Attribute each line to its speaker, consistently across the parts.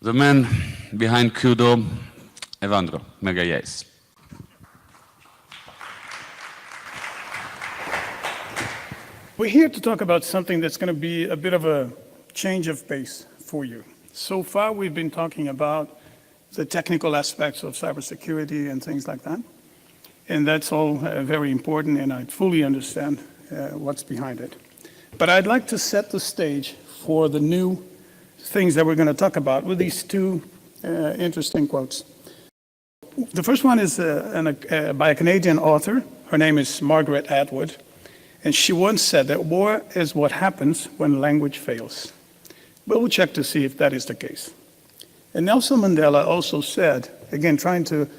Speaker 1: The man behind Kudo, Ewandro Magalhaes.
Speaker 2: We're here to talk about something that's going to be a bit of a change of pace for you. So far, we've been talking about the technical aspects of cybersecurity and things like that. And that's all very important, and I fully understand what's behind it. But I'd like to set the stage for the new things that we're going to talk about with these two interesting quotes. The first one is by a Canadian author. Her name is Margaret Atwood. And she once said that war is what happens when language fails. But we'll check to see if that is the case. And Nelson Mandela also said, again, trying to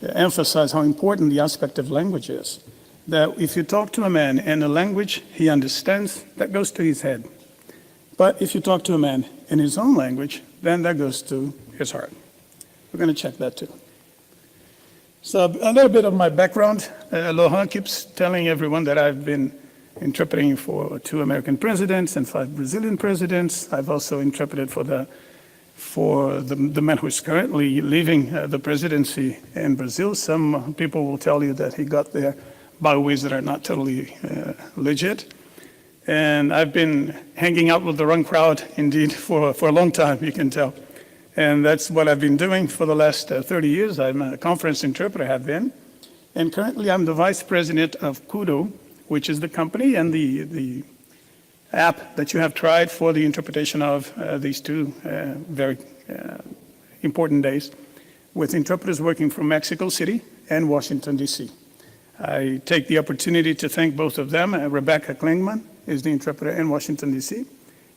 Speaker 2: emphasize how important the aspect of language is, that if you talk to a man in a language he understands, that goes to his head. But if you talk to a man in his own language, then that goes to his heart. We're going to check that too. So a little bit of my background. Aloha keeps telling everyone that I've been interpreting for 2 American presidents and 5 Brazilian presidents. I've also interpreted for the man who is currently leaving the presidency in Brazil. Some people will tell you that he got there by ways that are not totally legit. And I've been hanging out with the wrong crowd, indeed, for a long time, you can tell. And that's what I've been doing for the last 30 years. I'm a conference interpreter, have been. And currently, I'm the vice president of Kudo, which is the company and the app that you have tried for the interpretation of these 2 very important days, with interpreters working from Mexico City and Washington, D.C. I take the opportunity to thank both of them. Rebecca Klingman is the interpreter in Washington, D.C.,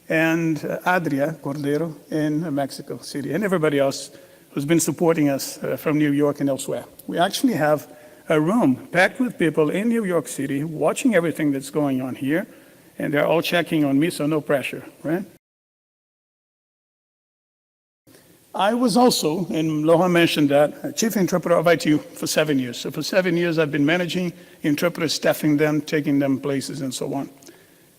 Speaker 2: and Adria Cordero in Mexico City, and everybody else who's been supporting us from New York and elsewhere. We actually have a room packed with people in New York City watching everything that's going on here, and they're all checking on me, so no pressure, right? I was also, and Loha mentioned that, chief interpreter of ITU for 7 years. So for 7 years, I've been managing interpreters, staffing them, taking them places, and so on.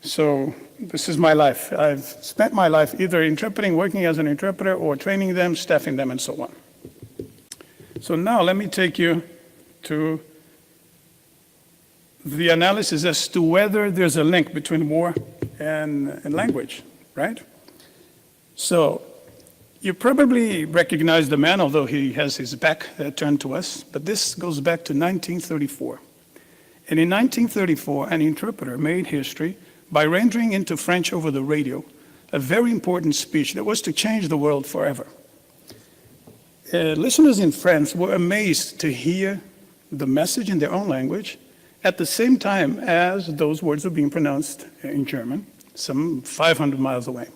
Speaker 2: So this is my life. I've spent my life either interpreting, working as an interpreter, or training them, staffing them, and so on. So now let me take you to the analysis as to whether there's a link between war and language, right? So you probably recognize the man, although he has his back turned to us, but this goes back to 1934. And in 1934, an interpreter made history by rendering into French over the radio a very important speech that was to change the world forever. Listeners in France were amazed to hear the message in their own language at the same time as those words were being pronounced in German, some 500 miles away.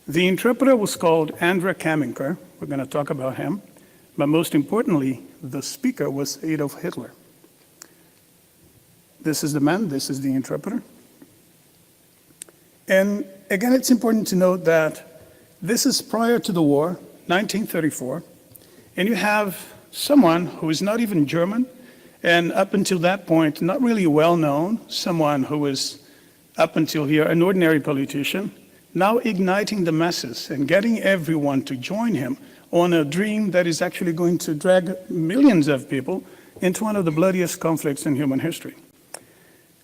Speaker 2: The interpreter was called Andra Kamenker. We're going to talk about him. But most importantly, the speaker was Adolf Hitler. This is the man, this is the interpreter. And again, it's important to note that this is prior to the war, 1934, and you have someone who is not even German, and up until that point, not really well known, someone who was, up until here, an ordinary politician, now igniting the masses and getting everyone to join him on a dream that is actually going to drag millions of people into one of the bloodiest conflicts in human history.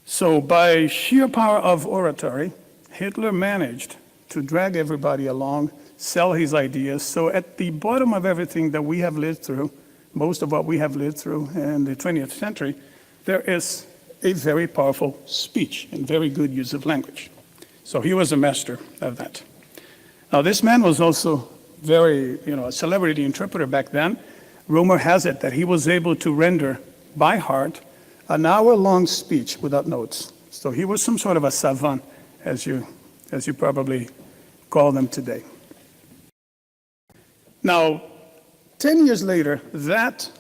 Speaker 2: So by sheer power of oratory, Hitler managed to drag everybody along, sell his ideas. So at the bottom of everything that we have lived through, most of what we have lived through in the 20th century, there is a very powerful speech and very good use of language. So he was a master of that. Now this man was also very, a celebrity interpreter back then. Rumor has it that he was able to render by heart an hour-long speech without notes. So he was some sort of a savant, as you probably call them today. Now, 10 years later, that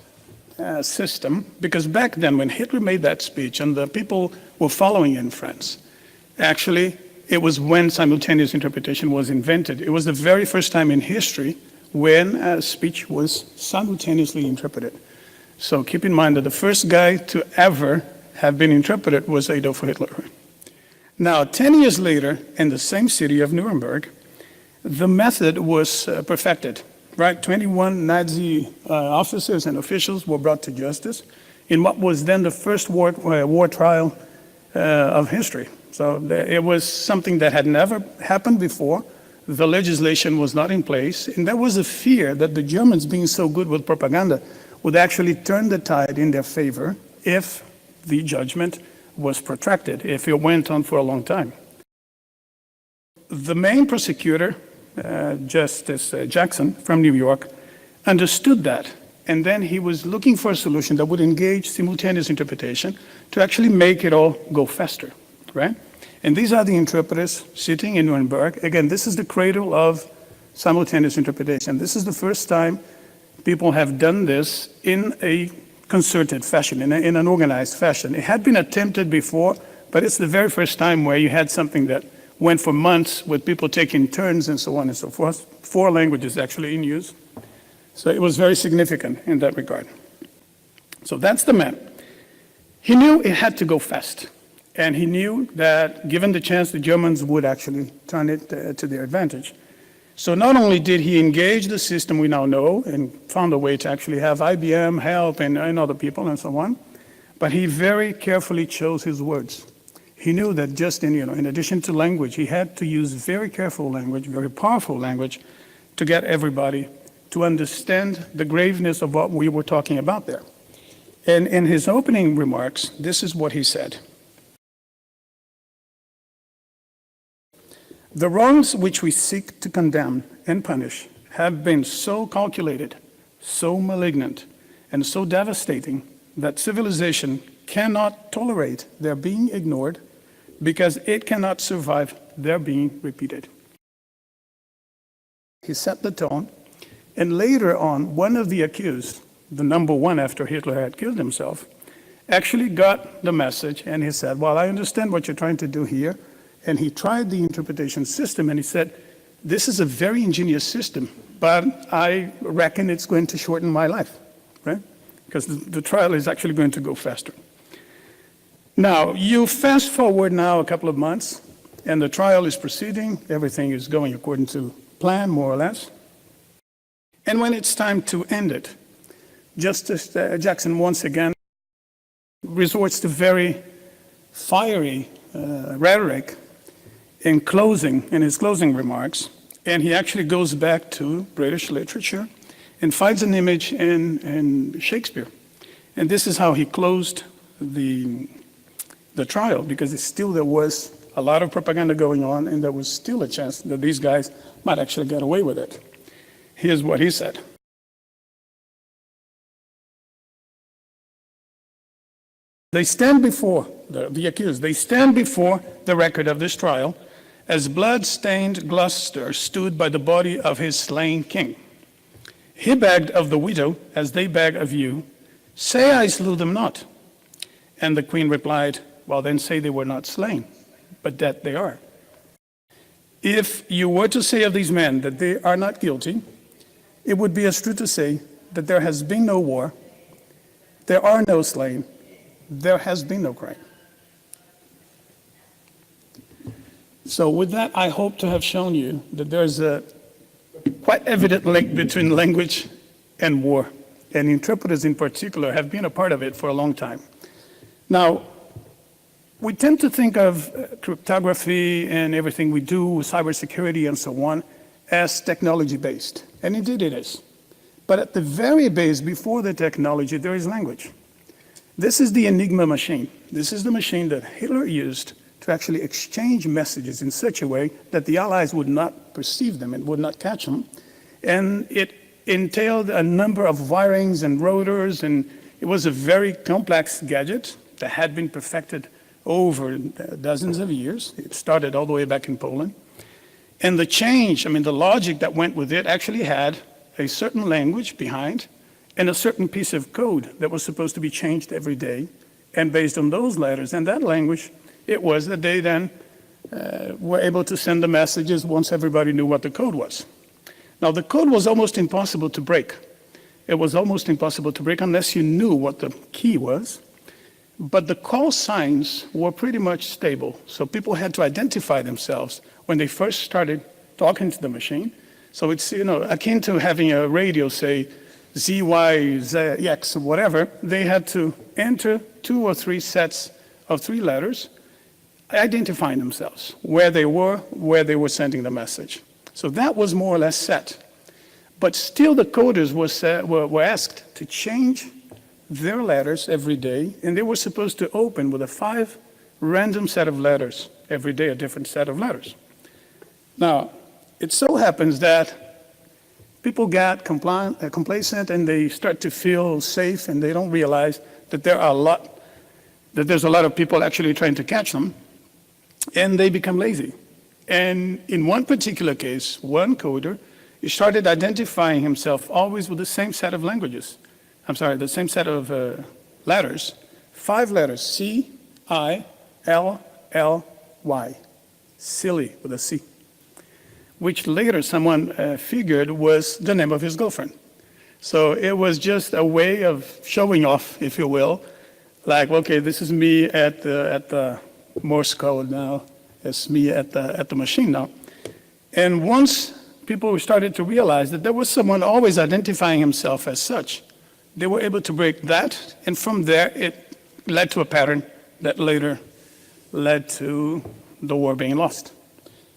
Speaker 2: system, because back then when Hitler made that speech and the people were following in France, actually it was when simultaneous interpretation was invented. It was the very first time in history when a speech was simultaneously interpreted. So keep in mind that the first guy to ever have been interpreted was Adolf Hitler. Now, 10 years later, in the same city of Nuremberg, the method was perfected, right? 21 Nazi officers and officials were brought to justice in what was then the first war trial of history. So it was something that had never happened before. The legislation was not in place, and there was a fear that the Germans, being so good with propaganda, would actually turn the tide in their favor if the judgment was protracted, if it went on for a long time. The main prosecutor, Justice Jackson from New York, understood that, and then he was looking for a solution that would engage simultaneous interpretation to actually make it all go faster, right? And these are the interpreters sitting in Nuremberg. Again, this is the cradle of simultaneous interpretation. This is the first time people have done this in a concerted fashion, in an organized fashion. It had been attempted before, but it's the very first time where you had something that went for months with people taking turns and so on and so forth. 4 languages actually in use. So it was very significant in that regard. So that's the man. He knew it had to go fast. And he knew that given the chance, the Germans would actually turn it to their advantage. So not only did he engage the system we now know and found a way to actually have IBM help and other people and so on, but he very carefully chose his words. He knew that just in addition to language, he had to use very careful language, very powerful language, to get everybody to understand the graveness of what we were talking about there. And in his opening remarks, this is what he said. The wrongs which we seek to condemn and punish have been so calculated, so malignant, and so devastating that civilization cannot tolerate their being ignored because it cannot survive their being repeated. He set the tone, and later on, one of the accused, the number one after Hitler had killed himself, actually got the message, and he said, well, I understand what you're trying to do here. And he tried the interpretation system, and he said, this is a very ingenious system, but I reckon it's going to shorten my life, right? Because the trial is actually going to go faster. Now, you fast forward now a couple of months, and the trial is proceeding. Everything is going according to plan, more or less. And when it's time to end it, Justice Jackson once again resorts to very fiery rhetoric in his closing remarks, and he actually goes back to British literature and finds an image in Shakespeare. And this is how he closed the trial, because there was a lot of propaganda going on, and there was still a chance that these guys might actually get away with it. Here's what he said. They stand before, the accused, they stand before the record of this trial as blood-stained Gloucester stood by the body of his slain king. He begged of the widow, as they beg of you, say I slew them not. And the queen replied, well, then say they were not slain, but that they are. If you were to say of these men that they are not guilty, it would be as true to say that there has been no war, there are no slain, there has been no crime. So with that, I hope to have shown you that there's a quite evident link between language and war, and interpreters in particular have been a part of it for a long time. Now, we tend to think of cryptography and everything we do, cybersecurity and so on, as technology-based, and indeed it is. But at the very base, before the technology, there is language. This is the Enigma Machine. This is the machine that Hitler used to actually exchange messages in such a way that the Allies would not perceive them and would not catch them. And it entailed a number of wirings and rotors, and it was a very complex gadget that had been perfected over dozens of years. It started all the way back in Poland. And the change, the logic that went with it actually had a certain language behind and a certain piece of code that was supposed to be changed every day. And based on those letters and that language, it was that they then were able to send the messages once everybody knew what the code was. Now, the code was almost impossible to break. It was almost impossible to break unless you knew what the key was. But the call signs were pretty much stable. So people had to identify themselves when they first started talking to the machine. So it's, akin to having a radio say Z, Y, Z, X, whatever. They had to enter 2 or 3 sets of 3 letters, identifying themselves, where they were sending the message. So that was more or less set. But still the coders were asked to change their letters every day, and they were supposed to open with a 5 random set of letters, every day a different set of letters. Now, it so happens that people get complacent and they start to feel safe, and they don't realize that there's a lot of people actually trying to catch them, and they become lazy. And in one particular case, one coder, he started identifying himself always with the same set of the same set of letters, 5 letters, C, I, L, L, Y, silly with a C, which later someone figured was the name of his girlfriend. So it was just a way of showing off, if you will, like, okay, this is me at the Morse code now, it's me at the machine now. And once people started to realize that there was someone always identifying himself as such, they were able to break that, and from there it led to a pattern that later led to the war being lost.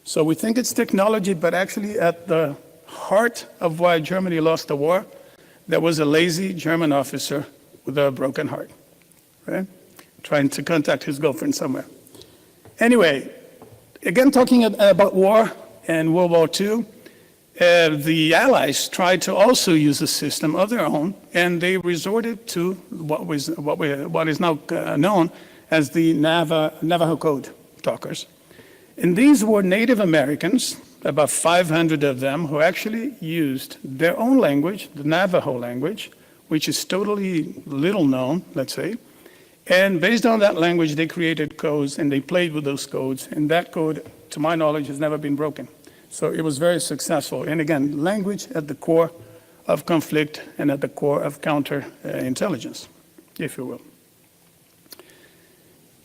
Speaker 2: So we think it's technology, but actually at the heart of why Germany lost the war, there was a lazy German officer with a broken heart, right? Trying to contact his girlfriend somewhere. Anyway, again, talking about war and World War II, the Allies tried to also use a system of their own, and they resorted to what is now known as the Navajo Code talkers. And these were Native Americans, about 500 of them, who actually used their own language, the Navajo language, which is totally little known, let's say. And based on that language, they created codes, and they played with those codes. And that code, to my knowledge, has never been broken. So it was very successful. And again, language at the core of conflict and at the core of counterintelligence, if you will.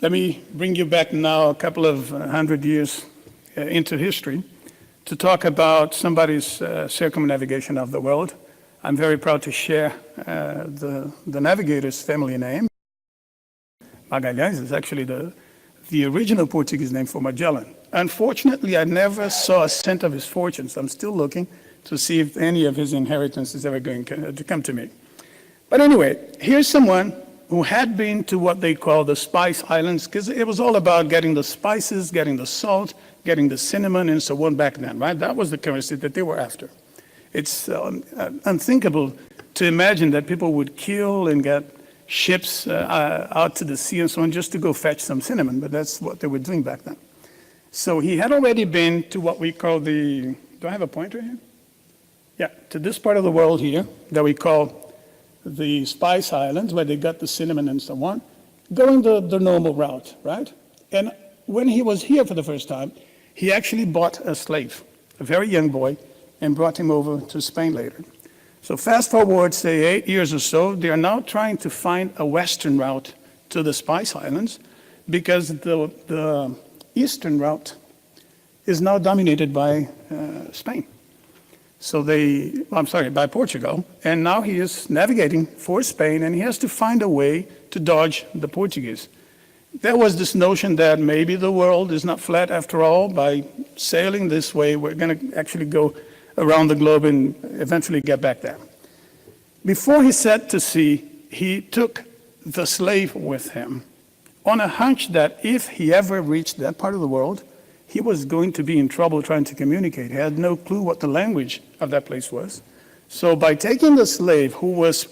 Speaker 2: Let me bring you back now a couple of 100 years into history to talk about somebody's circumnavigation of the world. I'm very proud to share the navigator's family name. Magalhaes is actually the original Portuguese name for Magellan. Unfortunately, I never saw a cent of his fortunes. I'm still looking to see if any of his inheritance is ever going to come to me. But anyway, here's someone who had been to what they call the Spice Islands, because it was all about getting the spices, getting the salt, getting the cinnamon, and so on back then, right? That was the currency that they were after. It's unthinkable to imagine that people would kill and get ships out to the sea and so on just to go fetch some cinnamon, but that's what they were doing back then. So he had already been to what we call do I have a pointer here? Yeah, to this part of the world here that we call the Spice Islands, where they got the cinnamon and so on, going the normal route, right? And when he was here for the first time, he actually bought a slave, a very young boy, and brought him over to Spain later. So fast forward, say 8 years or so, they are now trying to find a western route to the Spice Islands, because the eastern route is now dominated by Spain. So by Portugal. And now he is navigating for Spain, and he has to find a way to dodge the Portuguese. There was this notion that maybe the world is not flat after all. By sailing this way, we're going to actually go around the globe and eventually get back there. Before he set to sea, he took the slave with him on a hunch that if he ever reached that part of the world, he was going to be in trouble trying to communicate. He had no clue what the language of that place was. So by taking the slave, who was,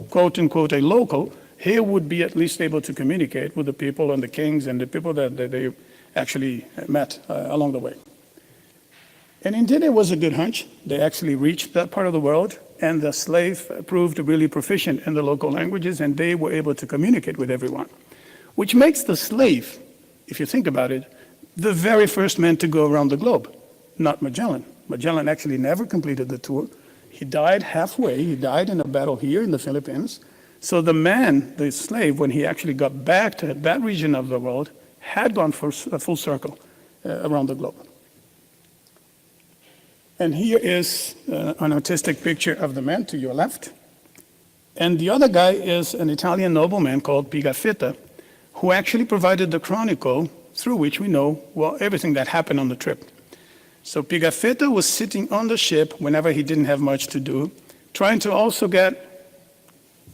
Speaker 2: quote unquote, a local, he would be at least able to communicate with the people and the kings and the people that they actually met along the way. And indeed, it was a good hunch. They actually reached that part of the world, and the slave proved really proficient in the local languages, and they were able to communicate with everyone. Which makes the slave, if you think about it, the very first man to go around the globe, not Magellan. Magellan actually never completed the tour. He died halfway. He died in a battle here in the Philippines. So the slave, when he actually got back to that region of the world, had gone for a full circle around the globe. And here is an artistic picture of the man to your left. And the other guy is an Italian nobleman called Pigafetta, who actually provided the chronicle through which we know, well, everything that happened on the trip. So Pigafetta was sitting on the ship whenever he didn't have much to do, trying to also get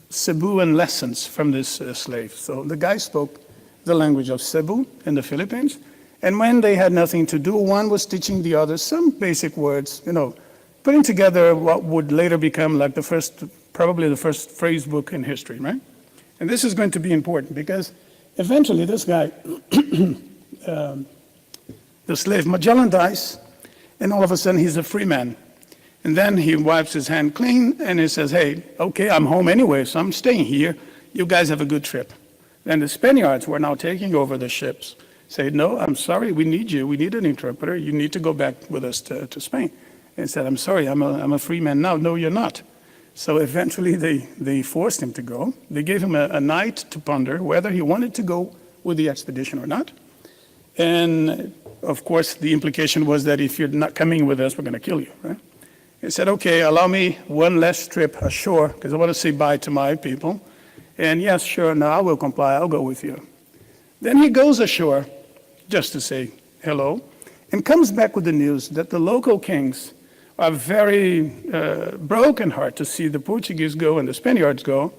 Speaker 2: Cebuan lessons from this slave. So the guy spoke the language of Cebu in the Philippines, and when they had nothing to do, one was teaching the other some basic words, putting together what would later become like probably the first phrase book in history, right? And this is going to be important because eventually this guy, the slave Magellan, dies, and all of a sudden he's a free man. And then he wipes his hand clean and he says, hey, okay, I'm home anyway, so I'm staying here. You guys have a good trip. Then the Spaniards were now taking over the ships. Say, no, I'm sorry, we need you. We need an interpreter. You need to go back with us to Spain. And he said, I'm sorry, I'm a free man now. No, you're not. So eventually they forced him to go. They gave him a night to ponder whether he wanted to go with the expedition or not. And of course, the implication was that if you're not coming with us, we're going to kill you, right? He said, okay, allow me one last trip ashore because I want to say bye to my people. And yes, sure, no, I will comply. I'll go with you. Then he goes ashore just to say hello and comes back with the news that the local kings are very broken heart to see the Portuguese go and the Spaniards go,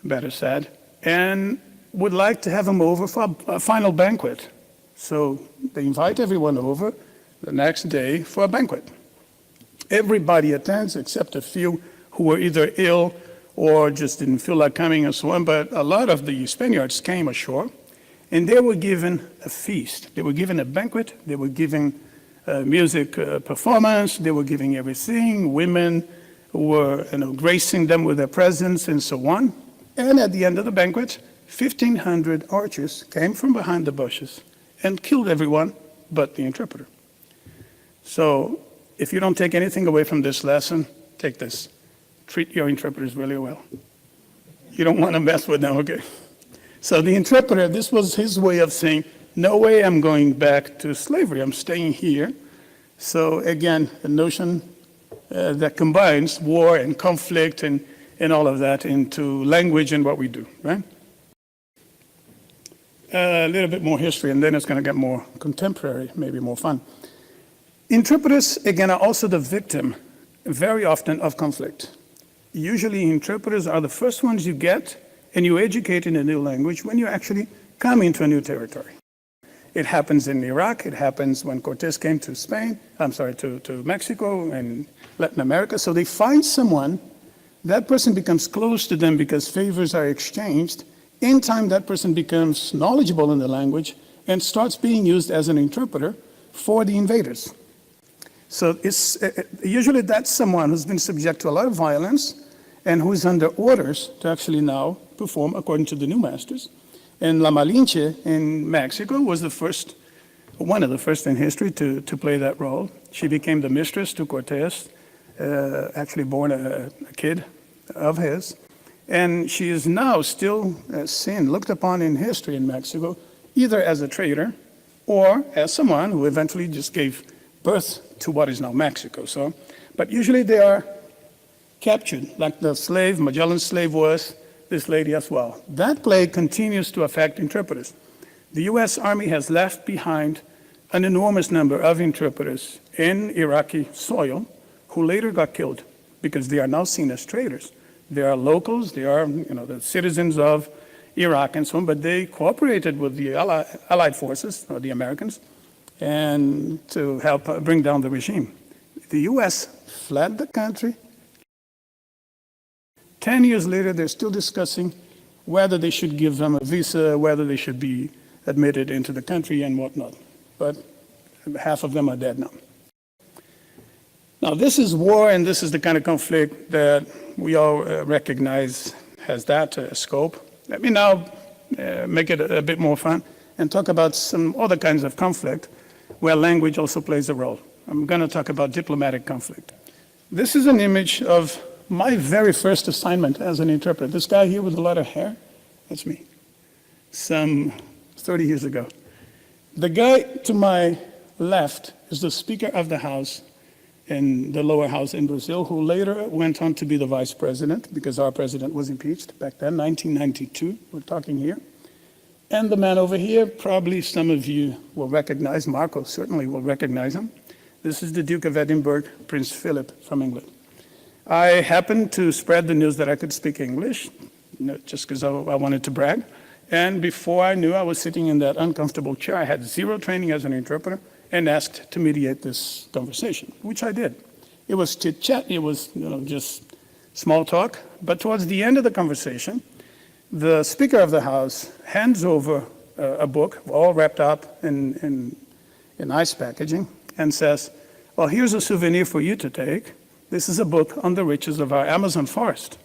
Speaker 2: better said, and would like to have him over for a final banquet. So they invite everyone over the next day for a banquet. Everybody attends except a few who were either ill or just didn't feel like coming and so on, but a lot of the Spaniards came ashore and they were given a feast. They were given a banquet, they were given music performance, they were giving everything. Women were gracing them with their presence and so on. And at the end of the banquet, 1,500 archers came from behind the bushes and killed everyone but the interpreter. So if you don't take anything away from this lesson, take this. Treat your interpreters really well. You don't want to mess with them, okay? So the interpreter, this was his way of saying, no way I'm going back to slavery, I'm staying here. So again, a notion that combines war and conflict and all of that into language and what we do, right? A little bit more history, and then it's going to get more contemporary, maybe more fun. Interpreters, again, are also the victim, very often, of conflict. Usually, interpreters are the first ones you get and you educate in a new language when you actually come into a new territory. It happens in Iraq, it happens when Cortés came to to Mexico and Latin America. So they find someone, that person becomes close to them because favors are exchanged. In time, that person becomes knowledgeable in the language and starts being used as an interpreter for the invaders. So it's usually that's someone who's been subject to a lot of violence and who's under orders to actually now perform according to the new masters. And La Malinche in Mexico was one of the first in history to play that role. She became the mistress to Cortés, actually born a kid of his. And she is now still seen, looked upon in history in Mexico, either as a traitor or as someone who eventually just gave birth to what is now Mexico. But usually they are captured, like the slave, Magellan's slave was, this lady as well. That plague continues to affect interpreters. The US Army has left behind an enormous number of interpreters in Iraqi soil who later got killed because they are now seen as traitors. They are locals, they are the citizens of Iraq and so on, but they cooperated with the Allied forces, or the Americans, and to help bring down the regime. The US fled the country. 10 years later, they're still discussing whether they should give them a visa, whether they should be admitted into the country and whatnot. But half of them are dead now. Now, this is war, and this is the kind of conflict that we all recognize has that scope. Let me now make it a bit more fun and talk about some other kinds of conflict where language also plays a role. I'm going to talk about diplomatic conflict. This is an image of my very first assignment as an interpreter. This guy here with a lot of hair, that's me, some 30 years ago. The guy to my left is the Speaker of the House in the lower house in Brazil, who later went on to be the vice president, because our president was impeached back then, 1992, we're talking here. And the man over here, probably some of you will recognize, Marco certainly will recognize him. This is the Duke of Edinburgh, Prince Philip from England. I happened to spread the news that I could speak English, just because I wanted to brag. And before I knew, I was sitting in that uncomfortable chair. I had zero training as an interpreter and asked to mediate this conversation, which I did. It was chit-chat, it was just small talk. But towards the end of the conversation, the Speaker of the House hands over a book, all wrapped up in nice packaging, and says, well, here's a souvenir for you to take. This is a book on the riches of our Amazon forest.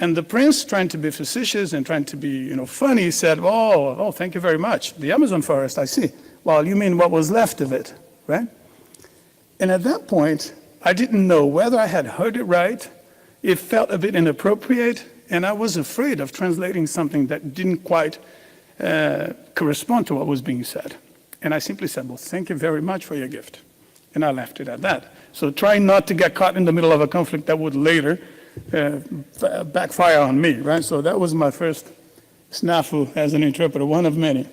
Speaker 2: And the prince, trying to be facetious and trying to be funny, said, oh, thank you very much. The Amazon forest, I see. Well, you mean what was left of it, right? And at that point, I didn't know whether I had heard it right. It felt a bit inappropriate, and I was afraid of translating something that didn't quite correspond to what was being said. And I simply said, well, thank you very much for your gift. And I left it at that. So trying not to get caught in the middle of a conflict that would later backfire on me, right? So that was my first snafu as an interpreter, one of many.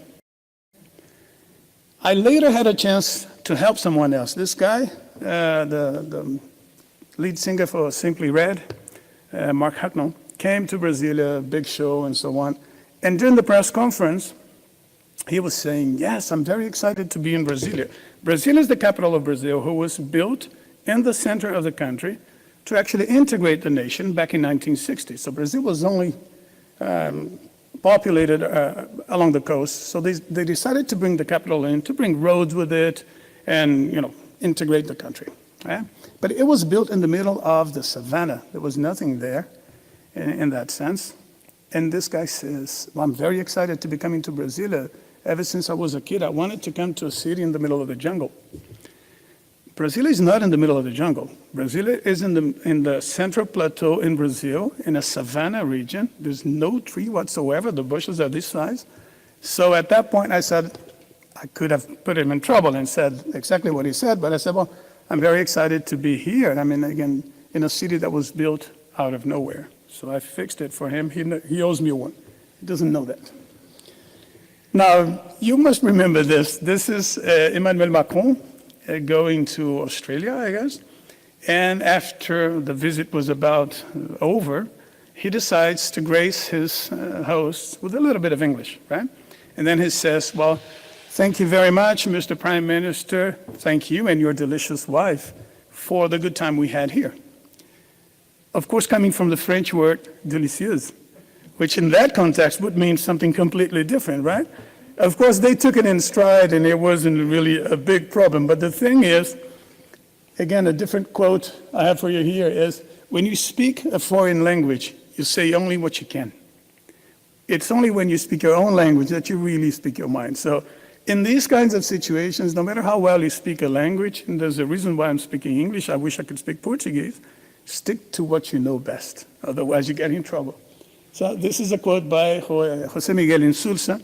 Speaker 2: I later had a chance to help someone else. This guy, the lead singer for Simply Red, Mark Hucknall, came to Brasilia, big show and so on. And during the press conference, he was saying, yes, I'm very excited to be in Brasilia. Brasilia is the capital of Brazil, who was built in the center of the country to actually integrate the nation back in 1960. So Brazil was only populated along the coast. So they decided to bring the capital in, to bring roads with it, and integrate the country. Yeah? But it was built in the middle of the savannah. There was nothing there in that sense. And this guy says, well, I'm very excited to be coming to Brasilia. Ever since I was a kid, I wanted to come to a city in the middle of the jungle. Brasilia is not in the middle of the jungle. Brasilia is in the central plateau in Brazil, in a savanna region. There's no tree whatsoever. The bushes are this size. So at that point, I said, I could have put him in trouble and said exactly what he said, but I said, well, I'm very excited to be here. I mean, again, in a city that was built out of nowhere. So I fixed it for him. He owes me one. He doesn't know that. Now, you must remember this. This is Emmanuel Macron going to Australia, I guess. And after the visit was about over, he decides to grace his hosts with a little bit of English, right? And then he says, well, thank you very much, Mr. Prime Minister. Thank you and your delicious wife for the good time we had here. Of course, coming from the French word délicieuse, which in that context would mean something completely different, right? Of course, they took it in stride and it wasn't really a big problem. But the thing is, again, a different quote I have for you here is, when you speak a foreign language, you say only what you can. It's only when you speak your own language that you really speak your mind. So in these kinds of situations, no matter how well you speak a language, and there's a reason why I'm speaking English, I wish I could speak Portuguese, stick to what you know best. Otherwise, you get in trouble. So this is a quote by José Miguel Insulza,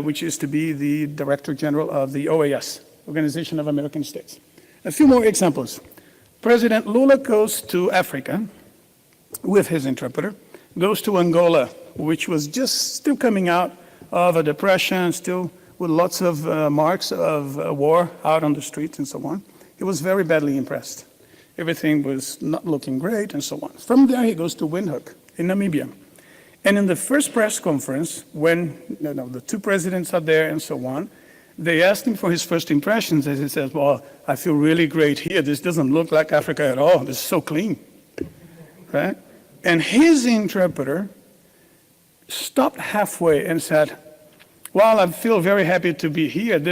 Speaker 2: which is to be the Director General of the OAS, Organization of American States. A few more examples. President Lula goes to Africa with his interpreter, goes to Angola, which was just still coming out of a depression, still with lots of marks of war out on the streets and so on. He was very badly impressed. Everything was not looking great and so on. From there, he goes to Windhoek in Namibia. And in the first press conference, when the two presidents are there and so on, they asked him for his first impressions, as he says, well, I feel really great here. This doesn't look like Africa at all. This is so clean, right? And his interpreter stopped halfway and said, well, I feel very happy to be here.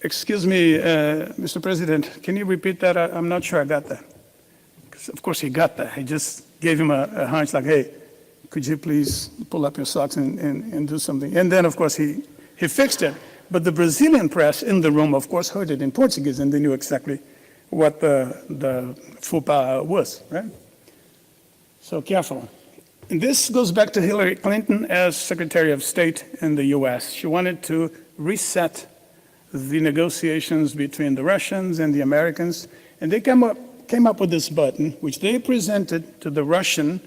Speaker 2: Excuse me, Mr. President, can you repeat that? I'm not sure I got that. Because of course he got that. He just gave him a hunch like, hey, could you please pull up your socks and do something? And then, of course, he fixed it. But the Brazilian press in the room, of course, heard it in Portuguese, and they knew exactly what the faux pas was, right? So careful. And this goes back to Hillary Clinton as Secretary of State in the US. She wanted to reset the negotiations between the Russians and the Americans, And they came up with this button, which they presented to the Russian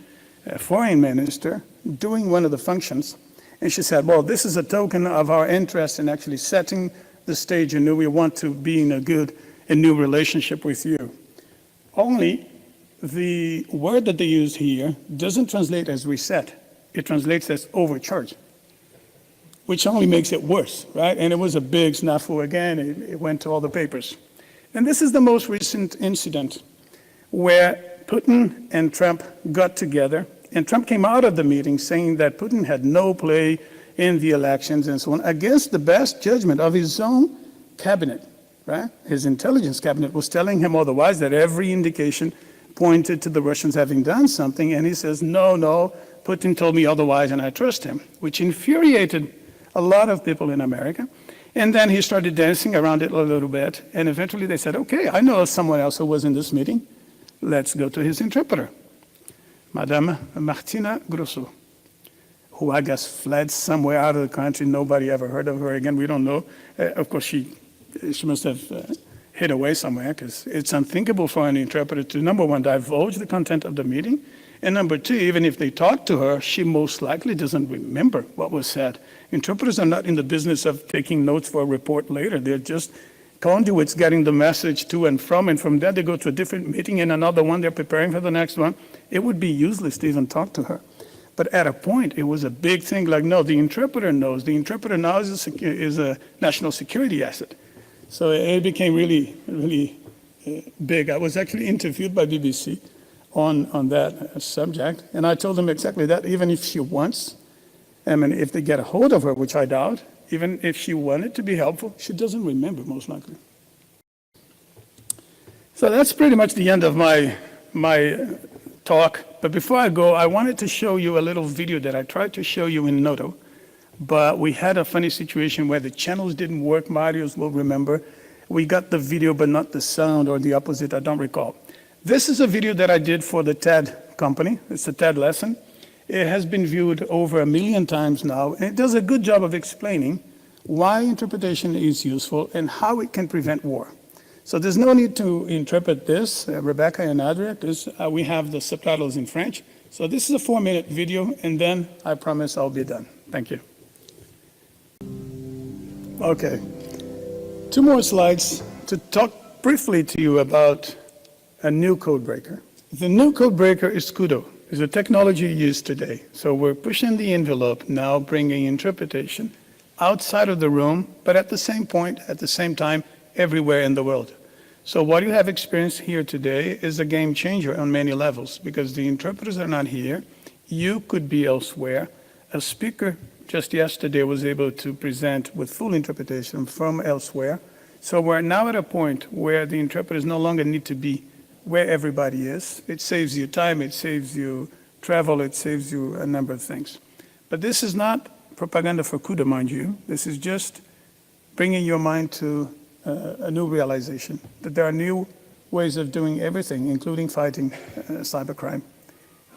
Speaker 2: foreign minister doing one of the functions. And she said, well, this is a token of our interest in actually setting the stage anew. We want to be in a good and new relationship with you. Only the word that they use here doesn't translate as reset. It translates as overcharge, which only makes it worse, right? And it was a big snafu again. It went to all the papers. And this is the most recent incident where Putin and Trump got together, and Trump came out of the meeting saying that Putin had no play in the elections and so on, against the best judgment of his own cabinet, right? His intelligence cabinet was telling him otherwise, that every indication pointed to the Russians having done something, and he says, no, Putin told me otherwise and I trust him, which infuriated a lot of people in America. And then he started dancing around it a little bit, and eventually they said, okay, I know someone else who was in this meeting. Let's go to his interpreter, Madame Martina Grosso, who I guess fled somewhere out of the country. Nobody ever heard of her again. We don't know. Of course, she must have hid away somewhere, because it's unthinkable for an interpreter to, number one, divulge the content of the meeting, and number two, even if they talk to her, she most likely doesn't remember what was said. Interpreters are not in the business of taking notes for a report later. They're just conduits getting the message to and from there they go to a different meeting and another one, they're preparing for the next one. It would be useless to even talk to her. But at a point, it was a big thing, like, no, the interpreter knows. The interpreter now is a national security asset. So it became really, really big. I was actually interviewed by BBC on that subject, and I told them exactly that. Even if she wants, if they get a hold of her, which I doubt, even if she wanted to be helpful, she doesn't remember, most likely. So that's pretty much the end of my talk. But before I go, I wanted to show you a little video that I tried to show you in Noto, but we had a funny situation where the channels didn't work. Marius will remember. We got the video, but not the sound, or the opposite, I don't recall. This is a video that I did for the TED company. It's a TED lesson. It has been viewed over 1 million times now, and it does a good job of explaining why interpretation is useful and how it can prevent war. So there's no need to interpret this, Rebecca and Adria, because we have the subtitles in French. So this is a 4-minute video, and then I promise I'll be done. Thank you. Okay, 2 more slides to talk briefly to you about a new codebreaker. The new codebreaker is Cudo. It's a technology used today. So we're pushing the envelope now, bringing interpretation outside of the room, but at the same point, at the same time, everywhere in the world. So what you have experienced here today is a game changer on many levels, because the interpreters are not here. You could be elsewhere. A speaker just yesterday was able to present with full interpretation from elsewhere. So we're now at a point where the interpreters no longer need to be where everybody is. It saves you time, it saves you travel, it saves you a number of things. But this is not propaganda for CUDA, mind you. This is just bringing your mind to a new realization, that there are new ways of doing everything, including fighting cybercrime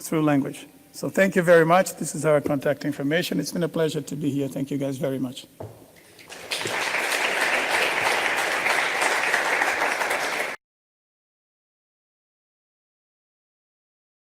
Speaker 2: through language. So thank you very much. This is our contact information. It's been a pleasure to be here. Thank you guys very much.